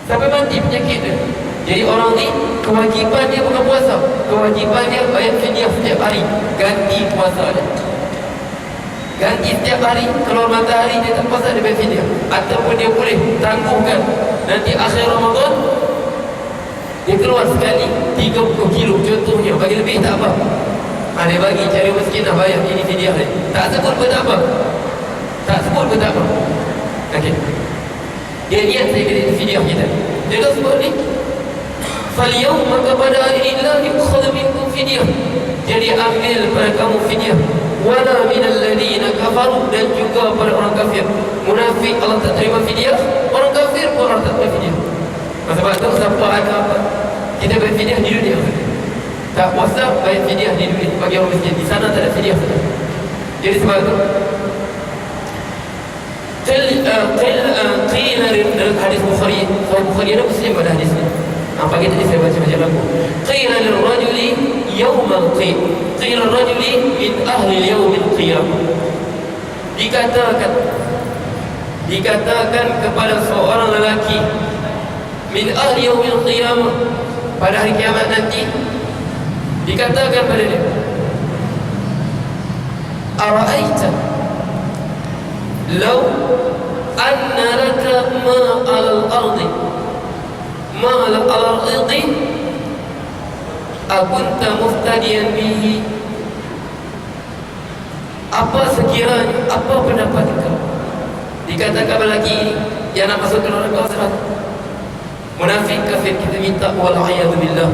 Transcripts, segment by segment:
sampai mati penyakit dia. Jadi orang ni kewajipan dia bukan puasa, kewajipan dia bayar fidyah setiap hari, ganti puasa dia. Ganti setiap hari, keluar matahari dia tak puasa, dia bayar fidyah. Ataupun dia boleh tangguhkan nanti akhir Ramadan dia keluar sekali 30 kilo contohnya, bagi lebih tak apa. Dia bagi cari miskin dah bayar, ini fidyah dia. Tak sebut pun tak apa, tak sebut pun tak apa. Okey, dia niat saya kena fidyah kita. Dia tak sebut ni فَالْيَوْمَ maka pada hari inilah يُخَذْ مِنْكُمْ fidyah, jadi ambil pada kamu fidyah. وَلَا مِنَ الَّذِينَ كَفَرُوا, dan juga pada orang kafir. Munafik Allah tak terima fidyah, orang kafir pun Allah tak terima fidyah. Sebab tu siapa ada apa, kita bayar fidyah di dunia. Tak puasa bayar fidyah di dunia bagi orang miskin, di sana tak ada fidyah. Jadi sebab tu qila dalam hadis Bukhari, Sahih Bukhari ada Muslim pada hadis ni. Pagi tadi saya baca macam lampu. Qila lirrajuli yawmal qiyamah, qila lirrajuli min ahli yawmil qiyamah. Dikatakan kepada seorang lelaki min ahli yawmil qiyamah, pada hari kiamat nanti, dikatakan pada dia, ara'aita law anna laka ma 'alal ardi ma 'alal ardi akunta muftadiyan bihi, apa sekiranya, apa pendapat kau? Dikatakan lagi yang nak masuk ke neraka serat munafik kafir, kita minta wal'iyadu billah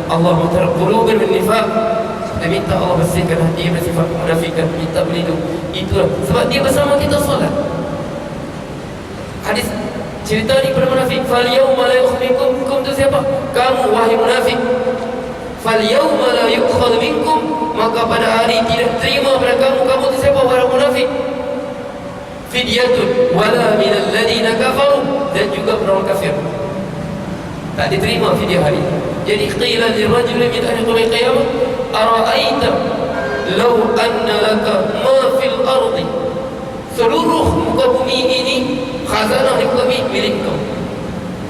Allah mutarab qulubin min nifaq, kita minta Allah bersihkan hati dari sifat munafikan, minta berlindung. Itulah sebab dia bersama kita solat. Hadis cerita ni pada munafik, fal yawma la yukhrikum, kum tu siapa? Kamu wahai munafik. Fal yawma la yukhadh minkum, maka pada hari tidak terima pada kamu, kamu tu siapa? Wahai munafik. Fidyatun wala minal ladina kafaru, dan juga orang kafir tak diterima fidyah hari. Jadi qila lirajuli min ahli yaumil qiyamah ara'aita law anna laka ma fil ardi, seluruh muka bumi ini khazanah di bumi milik kau,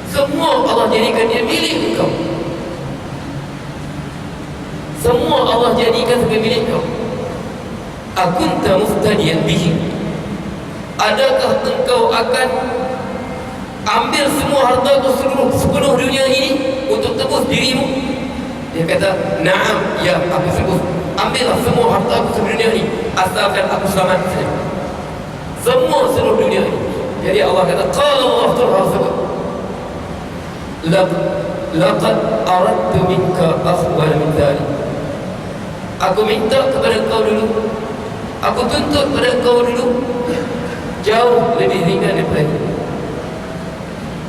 semua Allah jadikan dia milik kau, semua Allah jadikan sebagai milik kau. Akunta muftadiyan bihi, adakah engkau akan ambil semua harta kau sepenuh dunia ini untuk tebus dirimu? Dia kata, na'am, ya, aku sebut, ambillah semua harta aku seluruh dunia ini, asalkan aku selamat saja. Semua seluruh dunia ini. Jadi Allah kata, qala Allah Ta'ala sebut, laqad aradtu minka akhwal min dhalik, aku minta kepada kau dulu, aku tuntut kepada kau dulu jauh lebih ringan daripada ini,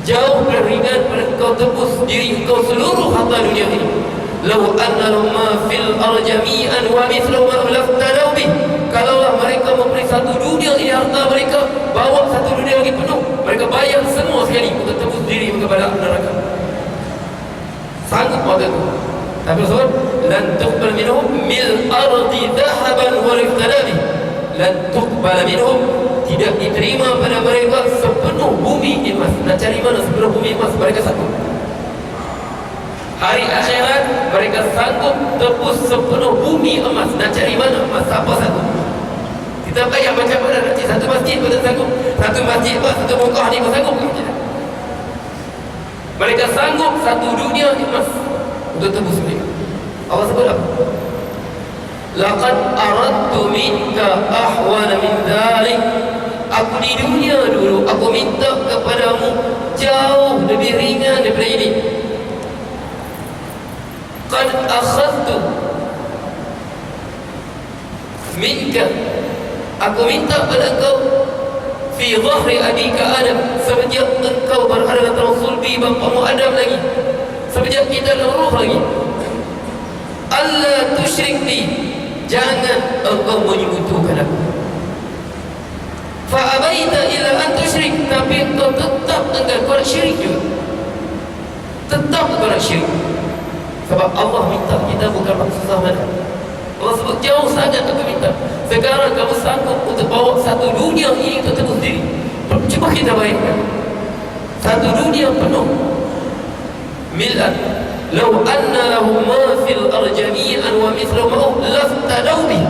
jauh lebih ringan pada kau tebus diri kau seluruh harta dunia ini. Law anna ma fil ardi jami'an wa mithluhu ma laftadaw bih, kalaulah mereka memberi satu dunia ini harta mereka, bawa satu dunia lagi penuh, mereka bayar semua sekali untuk tebus diri kepada neraka. Sanggup waktu itu. Tapi Rasul, lan tuqbal minhum mil ardi dhahaban wa laftadaw bih, lan tuqbal minhum, tidak diterima pada mereka sepenuh bumi emas. Nak cari mana sepenuh bumi emas? Mereka sanggup. Hari akhirat mereka sanggup tebus sepenuh bumi emas. Nak cari mana emas? Siapa sanggup? Kita bayar macam mana nanti? Satu masjid pun tak sanggup, satu masjid pun, satu Mekah ni pun sanggup. Mereka sanggup satu dunia emas untuk tebus mereka. Allah sebut apa? Laqad aradtu minka ahwana min dhalik, aku di dunia dulu aku minta kepadamu jauh lebih ringan daripada ini. Qad akhadtu minka, aku minta pada engkau fi dhahri abika Adam, sejak engkau berada dalam sulbi bapamu Adam lagi, sejak kita dalam ruh lagi. Allah tusyrik bi, jangan engkau menyekutukan aku. Fa'abaita illa an tusyrik, tapi engkau tetap engkau nak syirik juga, tetap engkau nak syirik. Sebab Allah minta kita bukan susah mana. Allah sebut jauh sangat aku minta. Sekarang kamu sanggup untuk bawa satu dunia ini untuk tebus diri. Cuba kita bayangkan, satu dunia penuh mil'an law anna lahum ma fil ardi jami'an wa mithluhu ma'ahu laftadaw bih.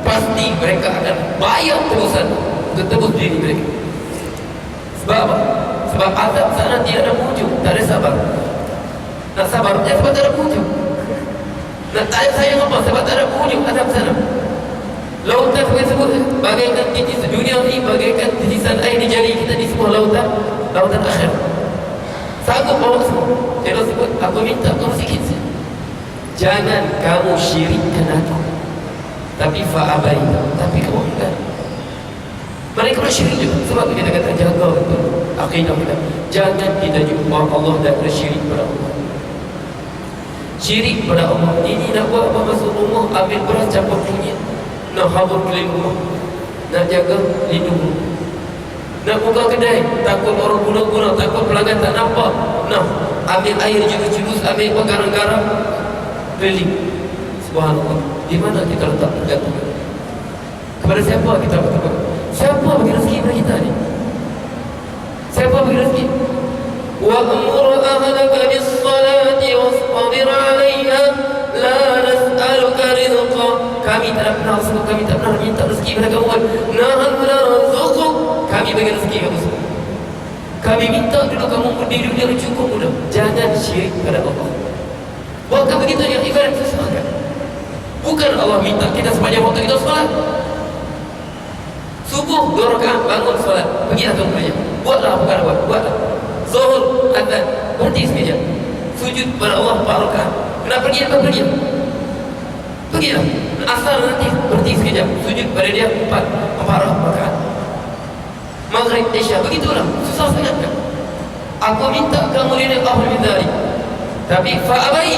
Pasti mereka akan bayar tebusan untuk tebus diri mereka. Sebab apa? Sebab azab sana tidak ada ujung, tak ada sabar. Nak sabarnya sebab tak ada ujung. Nak sayang apa? Sebab tak ada ujung azab sana. Lautan tersebut bagaikan titis dunia ini, bagaikan titisan air di jari kita di sebuah lautan, lautan akhir. Sanggup bawa semua. Dia sebut, aku minta kau sikit saja. Jangan kamu syirikkan aku. Tapi fa'abai, tapi kamu enggak. Mereka bersyirik juga. Sebab kita kata jaga betul akidah kita. Jangan kita jumpa Allah dan bersyirik pada Allah. Syirik pada Allah. Ini nak buat apa? Masuk rumah, ambil beras, campur kunyit, nak habur keliling rumah, nak jaga lindung rumah. Nak buka kedai, takut orang guna-guna, takut pelanggan tak nampak, nah ambil air jurus-jurus, ambil garam-garam keliling. Subhanallah. Di mana kita letak bergantung? Kepada siapa kita bergantung? Siapa bagi rezeki kepada kita ni? Siapa bagi rezeki? وَأَمُرْ أَهْلَكَ بِالصَّلَاةِ وَاصْطَبِرْ عَلَيْهَا لَا نَسْأَلُكَ رِزْقًا. Kami tak pernah sebut, kami tak pernah minta rezeki pada kamu. نَحْنُ نَرْزُقُكَ. Kami bagi rezeki kamu semua. Kami minta dulu kamu berdiri dunia cukup mudah. Jangan syirik pada Allah. Bukan begitu yang ibarat susah kan? Bukan Allah minta kita sepanjang waktu kita solat. Subuh 2 rakaat bangun solat, pergilah kamu kerja. Buatlah bukan buat, buatlah. Zuhur, adzan, berhenti sekejap. Sujud pada Allah 4 rakaat. Nak pergi apa pergi? Pergilah. Asar nanti berhenti sekejap. Sujud pada dia 4 rakaat. Maghrib, Isya, begitulah. Susah sangat kan? Aku minta kamu lihat ahli bidari. Tapi fa'abai.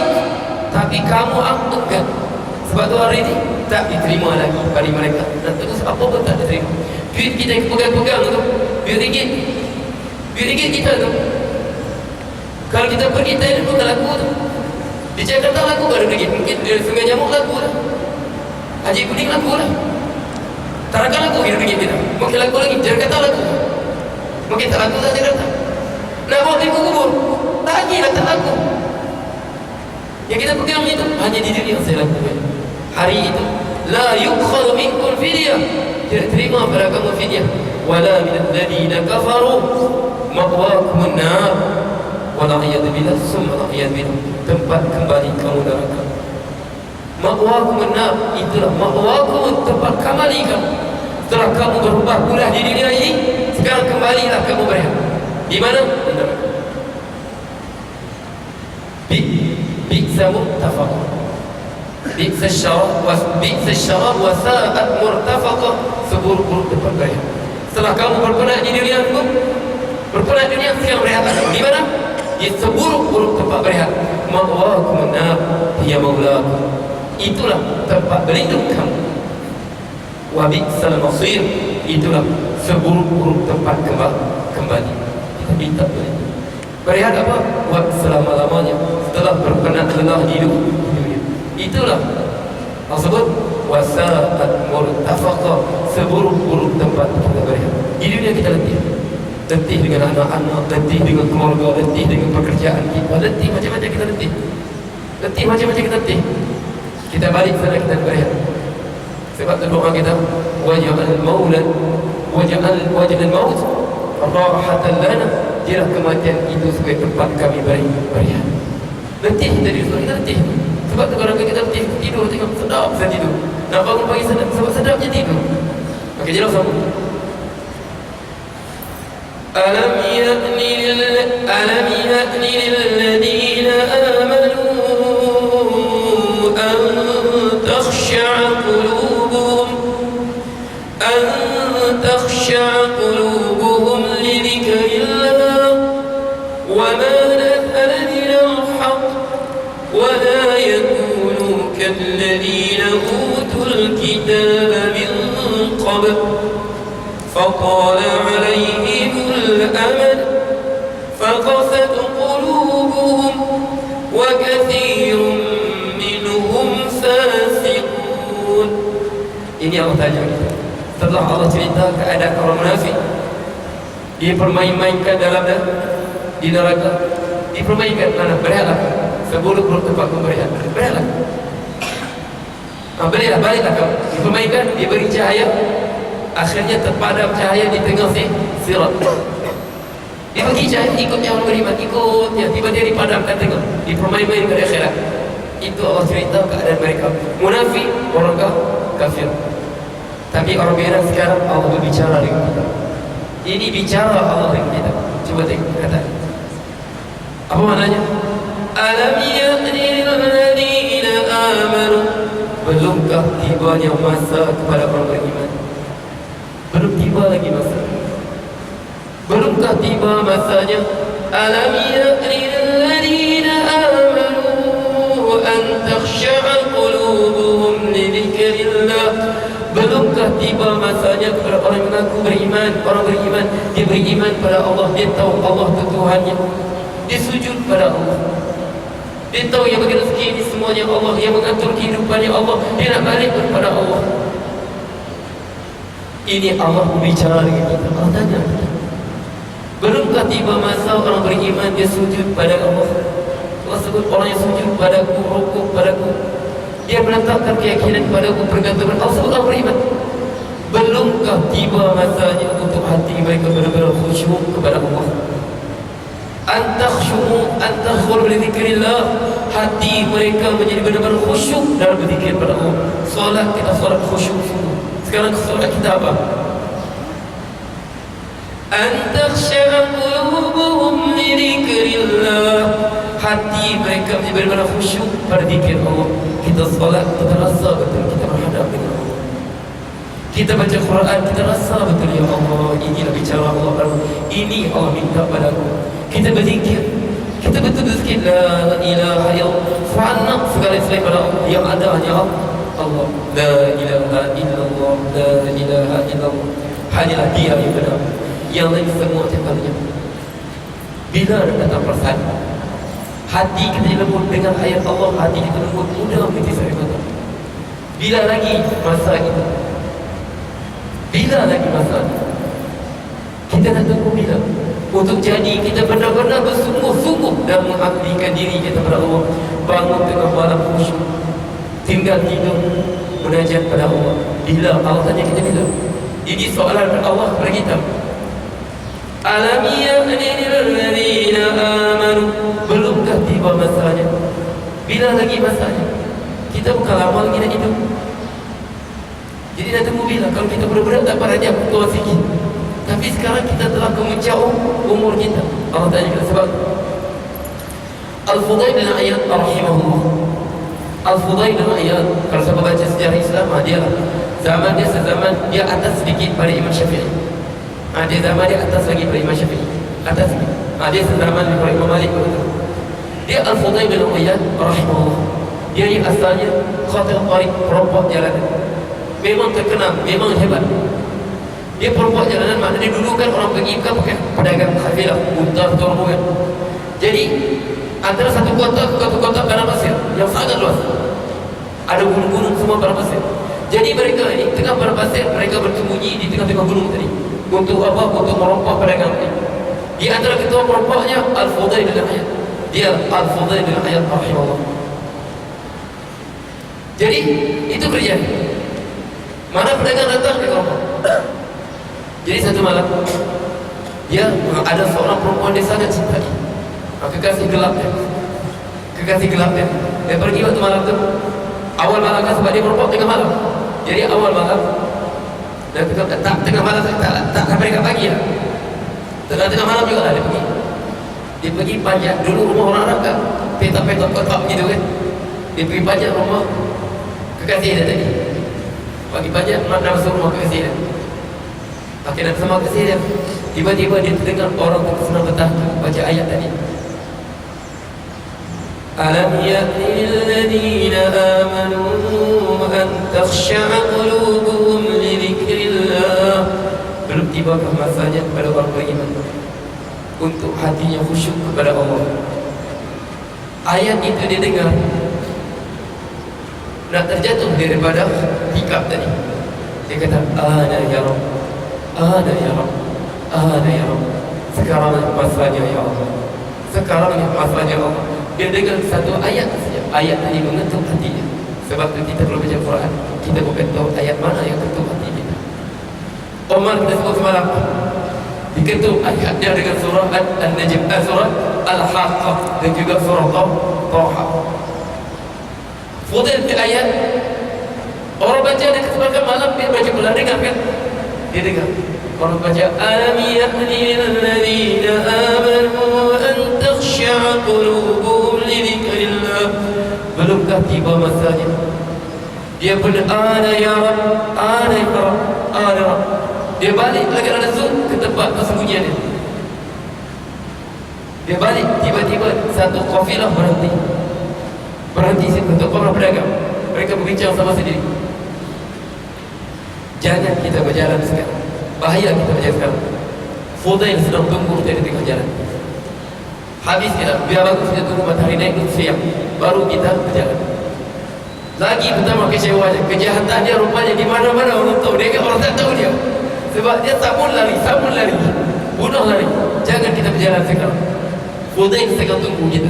Tapi kamu enggan. Sebab tu hari ini tak diterima lagi pada mereka. Dan terus apa pun tak diterima. Duit kita pegang-pegang tu, duit ringgit kita tu. Kalau kita pergi Thailand bukan laku tu. Di Jakarta laku baru ringgit. Mungkin di Sungai Nyamuk laku lah. Haji Kuning laku lah. Tarakan laku ringgit kita. Mungkin laku lagi Jakarta laku. Mungkin tak laku tak Jakarta. Nak bawa di kubur, tak lagi lah tak laku. Yang kita pegang itu hanya di dunia saya lakukan. Hari itu la yukhal minkum fidyah. Tidak terima pada kamu fidyah. Wala minal ladina kafaru ma'wakumun nar. Wala iyadu billah summa iyadu billah. Tempat kembali kamu neraka. Ma'wakumun nar. Itulah ma'wakum, tempat kembali kamu. Setelah kamu berubah pula di dunia ini, sekarang kembalilah kamu berehat. Di mana? Di neraka. Bi'sa muttafaqah. Bi'sa syarab wa sa'at murtafaqah. Seburuk-buruk tempat berehat. Setelah kamu berpenat di dunia itu, berpenat dunia, sekarang berehat. Di mana? Di seburuk-buruk tempat berehat. Ma'wakumun nar hiya maulakum. Itulah tempat berlindung kamu. Wa bi'sal masir. Itulah seburuk-buruk tempat kembali. Kita minta berlindung. Berehat apa? Buat selama-lamanya. Setelah berpenat lelah di dunia. Itulah tersebut wasa'at murtafaqah. Seburuk-buruk tempat kita berehat. Di dunia kita letih. Letih dengan anak-anak, letih dengan keluarga, letih dengan pekerjaan kita, letih macam-macam kita letih. Letih macam-macam kita letih. Kita balik sana kita berehat. Sebab tu doa kita waj'al maulad waj'al maut rahatan lana. Jadilah kematian itu sebagai tempat kami berehat. Letih kita di sana, kita letih. Sebab tu kadang kita letih, tidur tengok sedap saya tidur. Nak bangun pagi sedap, sebab sedapnya tidur. Okey, jelas sama. Alam ya'ni lilladheena amanu an takhsha'a qulubuhum li dhikrillah wa ma nazala minal haqq wa la yakunu kalladheena utul kitaba min qabl فطال عليهم الأمد فقست قلوبهم وكثير منهم فاسقون. Ini Allah tanya kita. Setelah Allah cerita keadaan orang munafik, dia permain-mainkan dalam di neraka, dipermainkan. Mana? Berehatlah. Seburuk-buruk tempat kau berehat. Berehatlah. Baliklah kau. Dipermainkan, diberi cahaya. Akhirnya terpadam cahaya di tengah sirat. Dia bagi cahaya, ikutnya orang beriman, ikutnya. Tiba-tiba dipadamkan, tengok. Dipermain-main ke akhirat. Itu Allah cerita keadaan mereka. Munafik, orang kafir. Tapi orang beriman sekarang Allah berbicara dengan kita. Ini bicara Allah dengan kita. Coba tengok kata. Apa maknanya? Alam ya'ni lil-ladzina amanu. Belumkah tibanya masa kepada orang beriman? Belum tiba lagi masa. Belumkah tiba masanya? Alam ya'ni lil-ladzina amanu an takhsha'a qulubuhum li dzikrillah. Belumkah tiba masanya kepada orang yang mengaku beriman? Orang beriman, dia beriman pada Allah. Dia tahu Allah itu Tuhannya. Dia sujud pada Allah. Dia tahu yang bagi rezeki ini semuanya Allah, yang mengatur kehidupannya Allah. Dia nak balik kepada Allah. Ini Allah berbicara dengan kita. Allah tanya, belumkah tiba masa orang beriman dia sujud pada Allah? Allah sebut orang yang sujud padaku, rukuk padaku, dia meletakkan keyakinan padaku, perkataan Allah sebut orang beriman. Belumkah tiba masanya untuk hati mereka benar-benar khusyuk kepada Allah? Antakhshuru li dzikrillah. Hati mereka menjadi benar-benar khusyuk dalam berzikir pada Allah. Solat kita solat khusyuk sungguh. Sekarang solat kita apa? Antakhsha'a qulubuhum li dzikrillah. Hati mereka menjadi benar-benar khusyuk pada zikir Allah. Kita solat, kita rasa betul kita berhadap dengan Allah. Kita baca Quran, kita rasa betul ya Allah, inilah bicara Allah baru. Ini Allah minta padaku. Kita berzikir, kita betul berzikir la ilaha illallah. Fa'anna segala selain pada Allah yang ada hanya Allah. La ilaha illallah, la ilaha illallah. Hanyalah Dia yang benar. Yang lain semua ciptaannya. Bila datang perasaan, hati kita lembut dengan ayat Allah, hati kita lembut, mudah menjadi saya kata. Bila lagi masa kita? Bila lagi masa? Kita nak tunggu bila? Untuk jadi kita benar-benar bersungguh-sungguh dan mengabdikan diri kita kepada Allah. Bangun tengah malam khusyuk, tinggal tidur munajat pada Allah. Bila Allah tanya kita bila? Ini soalan Allah kepada kita. Alam ya'ni lil-ladzina amanu. Belumkah tiba masanya? Bila lagi masanya? Kita bukan lama lagi nak hidup. Jadi nak tunggu bila? Kalau kita benar-benar tak beranjak tua sikit. Tapi sekarang kita telah kemuncak umur kita. Allah tanya kita sebab Al-Fudail bin Iyad rahimahullah. Al-Fudail bin Iyad, kalau saya baca sejarah Islam, dia zaman dia sezaman, dia atas sedikit pada Imam Syafi'i. Dia zaman dia atas lagi pada Imam Syafi'i. Atas sedikit. Dia sezaman dengan Imam Malik. Dia Al-Fudail bin Iyad rahimahullah. Dia ni asalnya khatib qarib, perompak jalanan. Memang terkenal, memang hebat. Dia perempuan jalanan, maknanya dulu kan orang pergi kan pakai pedagang kafilah, unta atau rombongan. Jadi antara satu kota ke satu kota padang pasir yang sangat luas, ada gunung-gunung semua padang pasir. Jadi mereka ini tengah padang pasir, mereka bersembunyi di tengah-tengah gunung tadi. Untuk apa? Untuk merompak pedagang ini. Di antara ketua perompaknya Al-Fudail bin Iyad. Dia Al-Fudail bin Iyad rahimahullah. Jadi itu kerja. Mana pedagang datang ke rompak. Jadi satu malam dia ada seorang perempuan dia sangat cintai, kekasih gelapnya. Dia pergi waktu malam tu, awal malam kan sebab dia perempuan tengah malam. Jadi awal malam dan tengah malam tak sampai dekat pagi lah. Tengah malam juga lah dia pergi. Dia pergi pajak. Dulu rumah orang Arab kan petak-petak kotak gitu kan. Dia pergi pajak rumah kekasih dia tadi. Pagi pajak nak masuk rumah kekasih dia. Akhirnya sama kasih dia. Tiba-tiba dia terdengar orang senang bertahta baca ayat tadi. Alam ya'ni lil-ladzina amanu an takhsha'a qulubuhum li dzikrillah. Belum tibakah masanya kepada orang beriman untuk hatinya khusyuk kepada Allah? Ayat itu dia dengar, nak terjatuh daripada hikab tadi. Dia kata, ana ya Rabb, ana ya Rabb, ana ya Rabb. Sekarang masanya ya Allah, sekarang sekarang ni masalahnya Allah. Dia dengar satu ayat saja, ayat tadi mengetuk hatinya. Sebab tu kita perlu baca Quran, kita bukan tahu ayat mana yang ketuk hati kita. Omar kita sebut semalam diketuk ayatnya dengan surah An-Najm, surah Al-Haqqah dan juga surah Taha. Fudil di ayat orang baca ada kesempatan malam dia baca pula, dengar kan? Dia dengar orang baca alam yahdi lilladzina amanu an takhsha'a qulubuhum li dzikrillah. Belumkah tiba masanya dia pun ana ya Rabb, ana ya Rabb, ana ya Rabb. Dia balik lagi ada zoom ke tempat persembunyian dia. Dia balik, tiba-tiba satu kafilah berhenti situ untuk para pedagang. Mereka berbincang sama sendiri. Jangan kita berjalan sekarang, bahaya kita berjalan sekarang. Fudail sedang tunggu kita di tengah jalan. Habis kita, biar bagus kita tunggu matahari naik dulu siang, baru kita berjalan. Lagi pertama kecewanya, kejahatannya rupanya di mana-mana orang tahu. Dia orang tak tahu dia. Sebab dia sabun lari, bunuh lari. Jangan kita berjalan sekarang. Fudail sedang tunggu kita.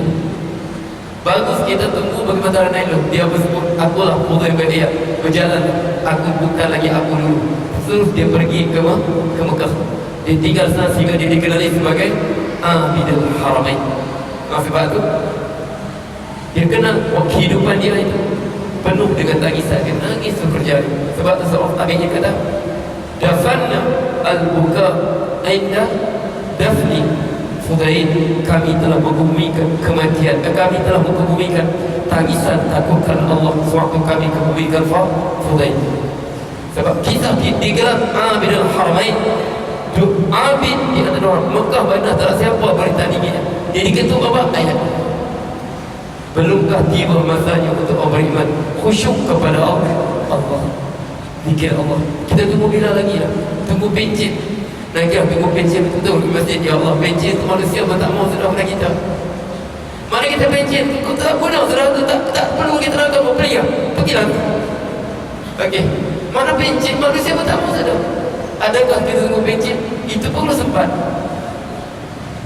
Bagus kita tunggu bagi matahari naik dulu. Dia bersebut, akulah Fudail bin Iyad, berjalan. Aku bukan lagi aku dulu. Terus dia pergi ke Mekah. Dia tinggal sana sehingga dia dikenali sebagai Abidul Haramain. Sebab itu dia kenal kehidupan dia itu penuh dengan tangisan. Dia nangis sekerja. Sebab itu seorang tabi'in kata, dafanna al-buka inda dafni Fudail. Kami telah mengebumikan kematian, kami telah mengebumikan tangisan takutkan Allah sewaktu kami kebumikan Fudail. Sebab kisah digelar Abidul Haramain. Abid di antara orang Mekah Madinah, tak siapa bertandinginya. Jadi ketuk apa? Ayat. Belumkah tiba masanya untuk orang beriman khusyuk kepada Allah, zikir Allah. Kita tunggu bila lagi lah? Tunggu pencet. Nanti tunggu pencet betul di masjid. Ya Allah, pencet manusia pun tak mau sudah pada kita. Mari kita pencet, kau tak guna sudah tu, tak perlu kita nak beli. Pergilah. Okey. Mana pencet manusia pun tak mau sudah. Adakah kita tunggu pencet? Itu pun kalau sempat.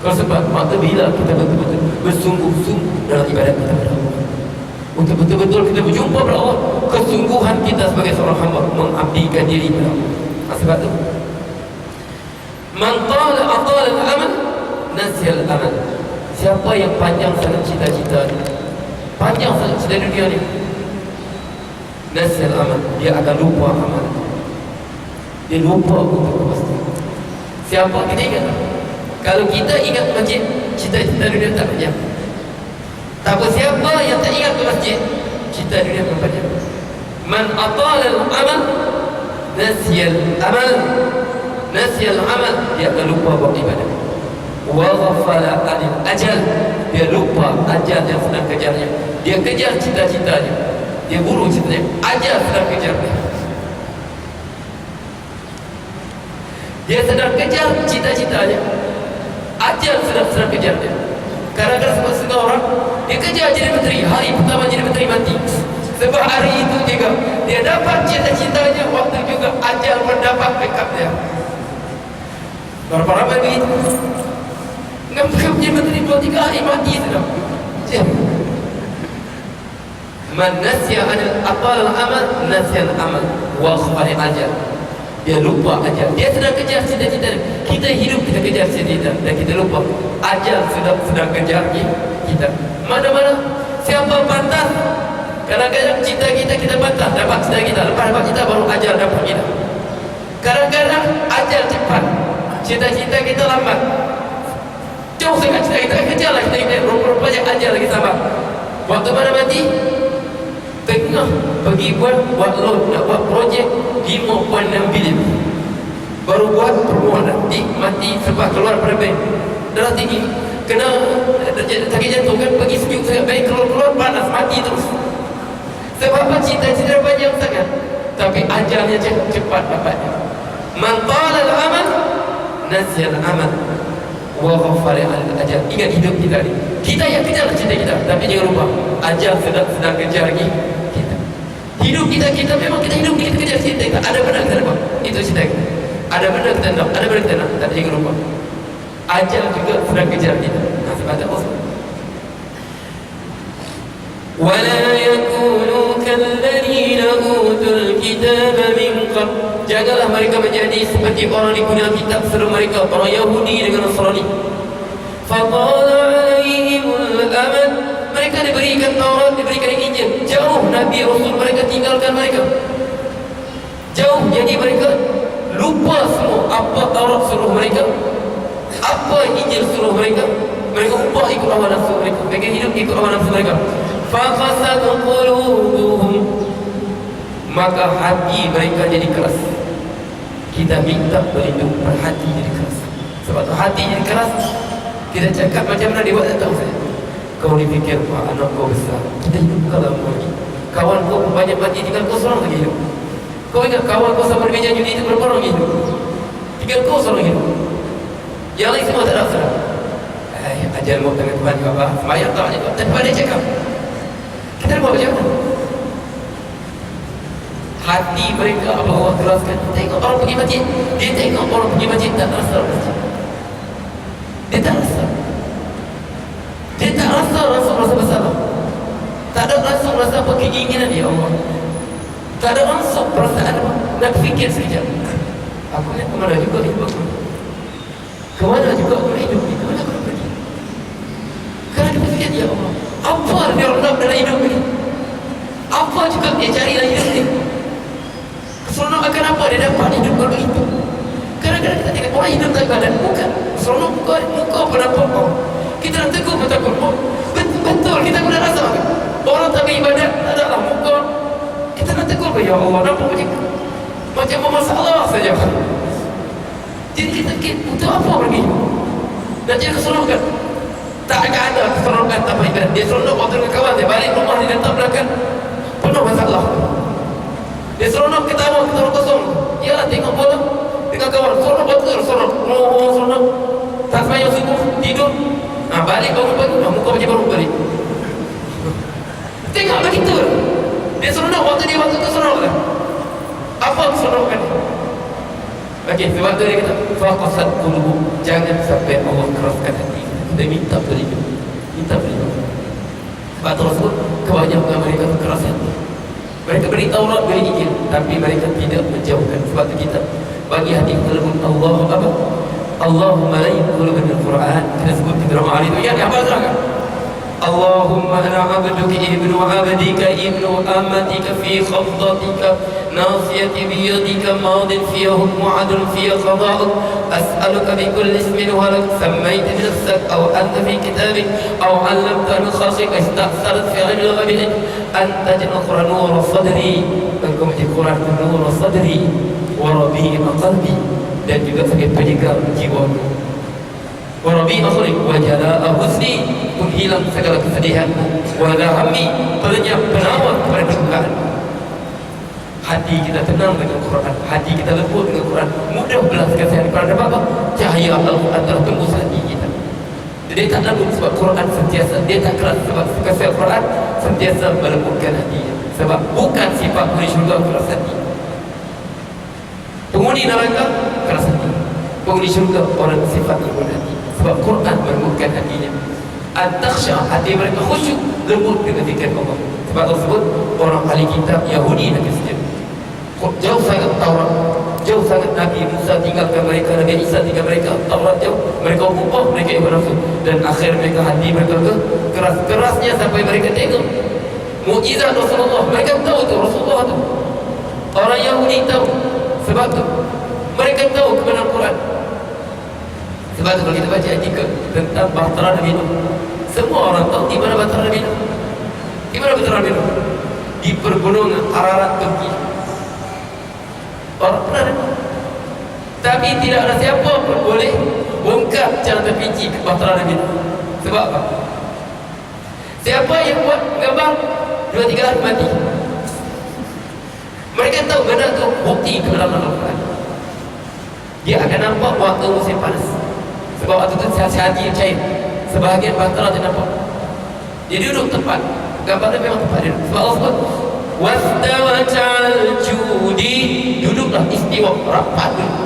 Kalau sempat, maka bila kita betul-betul bersungguh-sungguh dalam ibadat kita kepada Allah, untuk betul-betul kita berjumpa kepada Allah, kesungguhan kita sebagai seorang hamba mengabdikan diri kepada Allah. Sebab itu man qala atala al-amal nasiya al-amal. Siapa yang panjang sangat cita-cita, panjang sangat cita dunia ni, nasiya al-amal, dia akan lupa amal. Dia lupa untuk pasti. Siapa kita ingat? Kalau kita ingat masjid, cita-cita dunia tak panjang. Tapi siapa yang tak ingat ke masjid, cita dunia tak panjang. Man atala al-amal nasiya al-amal. Nasiya al-amal, dia akan lupa buat ibadah. Wa ghafala anil ajal, dia lupa ajal yang sedang kejarnya. Dia kejar cita-citanya, dia buru cita-citanya, ajal sedang kejarnya. Dia sedang kejar cita-citanya, ajal sedang kejar dia. Kadang-kadang setengah orang dia kejar jadi menteri, hari pertama jadi menteri mati. Sebab hari itu juga dia dapat cita-citanya, waktu juga ajal mendapat backup dia. Berapa ramai begitu? Ngam-ngam jadi menteri 2-3 hari mati sudah. Man nasiya anil aqal al-amal nasiya al-amal wa khafali ajal. Dia lupa ajal. Dia sedang kejar cita-cita. Kita hidup kita kejar cita-cita dan kita lupa ajal sedang kejar kita. Mana-mana siapa pantas? Kadang-kadang cita kita bantah, dapat cita kita, lepas dapat cita baru ajal dapat kita. Kadang-kadang ajal cepat, cita-cita kita lambat. Jauh sangat cita kita, kejarlah kita. Rupanya ajal lagi sabar. Waktu mana mati? Tengah pergi buat loan, nak buat projek 5.6 bilion. Baru buat permohonan, mati sebab keluar pada bank. Darah tinggi, kena sakit jantung kan, pergi sejuk sangat, bank keluar panas, mati terus. Sebab apa? Cita-cita panjang sangat, tapi ajalnya cepat dapatnya. Man tala al-amal nasiya al-amal wa ghafara al-ajal. Ingat hidup kita ni, kita yang kejar cita kita, tapi jangan lupa ajal sedang kejar lagi kita. Hidup kita memang kita hidup, kita kejar cita kita. Ada benda kita dapat, itu cita kita. Ada benda kita nak, ada benda kita nak, tapi jangan lupa ajal juga sedang kejar kita. Sebab itu ولا يكونوا كالذين أوتوا الكتاب من قبل. Janganlah mereka menjadi seperti orang diberi kitab sebelum mereka, orang Yahudi dengan Nasrani. فَطَالَ عَلَيْهِمُ الْأَمَدُ. Mereka diberikan Taurat, diberikan Injil. Jauh Nabi Rasul mereka tinggalkan mereka. Jauh, jadi mereka lupa semua apa Taurat suruh mereka, apa Injil suruh mereka. Mereka ubah ikut hawa nafsu mereka. Mereka hidup ikut hawa nafsu mereka. فَقَسَتْ قُلُوبُهُمْ. Maka hati mereka jadi keras. Kita minta berlindung, hati jadi keras. Sebab tu hati jadi keras, kita cakap macam mana dia buat tak tahu saya. Kau dipikir, wah anak kau besar, kita hidup kau lama lagi. Kawan kau banyak mati, tinggal kau seorang lagi hidup. Kau ingat kawan kau sama meja judi itu berapa orang hidup? Tinggal kau seorang hidup. Yang lain semua tak ada asal. Ajar mau dengan Tuhan ke apa? Semayang tak ada. Tanpa dia cakap, kita buat macam mana? Hati mereka Allah keraskan. Tengok orang pergi masjid, dia tengok orang pergi masjid tak rasa masjid. Dia tak rasa. Dia tak rasa bersalah. Tak ada rasa apa keinginan dia Allah. Tak ada rasa perasaan apa. Nak fikir sekejap, aku ni kemana juga hidup aku? Kemana juga aku hidup ni? Kemana aku pergi? Kerana kita fikir ya Allah, apa dia nak dalam hidup ni? Apa juga dia cari dalam hidup ni? Seronok akan apa dia dapat hidup kalau itu? Kadang-kadang kita tengok orang hidup tak badan, bukan seronok muka apa nampak kau. Kita nak tegur pun takut kau. Betul, kita pun dah rasa kan? Orang tak beribadat, tak ada lah muka. Kita nak tegur pun, ya Allah, nampak macam bermasalah saja. Jadi kita untuk apa pergi? Nak jadi keseronokan? Tak akan ada keseronokan tanpa ibadat. Dia seronok waktu dengan kawan dia, balik rumah dia datang belakang penuh masalah. Dia seronok ketawa kosong. Yalah tengok bola dengan kawan, seronok betul, seronok. Oh, seronok. Tak sembahyang subuh, tidur. Balik bangun pagi, muka macam baru balik. Tengok begitu. Dia seronok waktu tu seronok kan? Apa keseronokan? Okey, sebab tu dia kata faqasat qulubuhum. Jangan sampai Allah keraskan hati. Kita minta berlindung. Sebab tu Rasul kebanyakan mereka keras hati. Mereka beri Taurat, beri Injil, tapi mereka tidak menjauhkan. Sebab itu kita bagi hati kelembut Allah apa? Allahumma la yuqulu bil Quran. Kita sebut di dalam hari itu yang apa sahaja. Allahumma ana abduka ibnu abdika ibnu amatika fi khafdatika nasiyati biyadika madin fiha hukmu adl fiha qada'uk as'aluka bi kulli ismin huwa lak sammayta bi nafsik aw anta fi kitabik aw 'allamtani khalqika ista'sarat fi 'ilmi al-ghaib an taj'al al-Qur'ana nura sadri. Engkau menjadi Quran nura sadri wa rabi'a qalbi, dan juga sebagai penyegar jiwaku. Wa rabi'a qalbi wa jala'a husni, menghilang segala kesedihan. Wa hammi, pelenyap penawar kepada kedukaan. Hati kita tenang dengan Quran, hati kita lembut dengan Quran, mudah belas kasihan kepada apa? Cahaya Al-Quran telah tembus hati kita. Dia tak lembut sebab Quran sentiasa, dia tak keras sebab kasih Quran sentiasa melembutkan hatinya. Sebab bukan sifat penghuni syurga keras hati. Penghuni neraka keras hati. Penghuni syurga orang sifat lembut hati. Sebab Quran melembutkan hatinya. At-takhsha, hati mereka khusyuk, lembut dengan zikir Allah. Sebab tersebut orang ahli kitab Yahudi dan Kristian jauh sangat Taurat, jauh sangat Nabi Musa tinggalkan mereka, Nabi Isa tinggalkan mereka, Taurat jauh, mereka ubah, mereka ikut nafsu, dan akhir mereka hati mereka keras-kerasnya sampai mereka tengok mukjizat Rasulullah. Mereka tahu tu Rasulullah tu, orang Yahudi tahu. Sebab tu mereka tahu kebenaran Quran. Sebab tu kalau kita baca ayat 3 tentang bahtera Nabi Nuh, semua orang tahu di mana bahtera Nabi Nuh. Di mana bahtera Nabi Nuh? Di pergunungan Ararat, Turki. Orang pernah dengar. Tapi tidak ada siapa pun boleh bongkar cara terpinci ke bahtera Nabi Nuh. Sebab apa? Siapa yang buat gambar 2-3 hari mati. Mereka tahu benar tu bukti kebenaran Al-Quran. Dia akan nampak waktu musim panas. Sebab waktu tu hati yang cair, sebahagian bahtera dia nampak. Dia duduk tempat, gambarnya memang tempat dia. Sebab Allah sebut wastawat 'alal judi, duduklah istiwa, rapat dulu.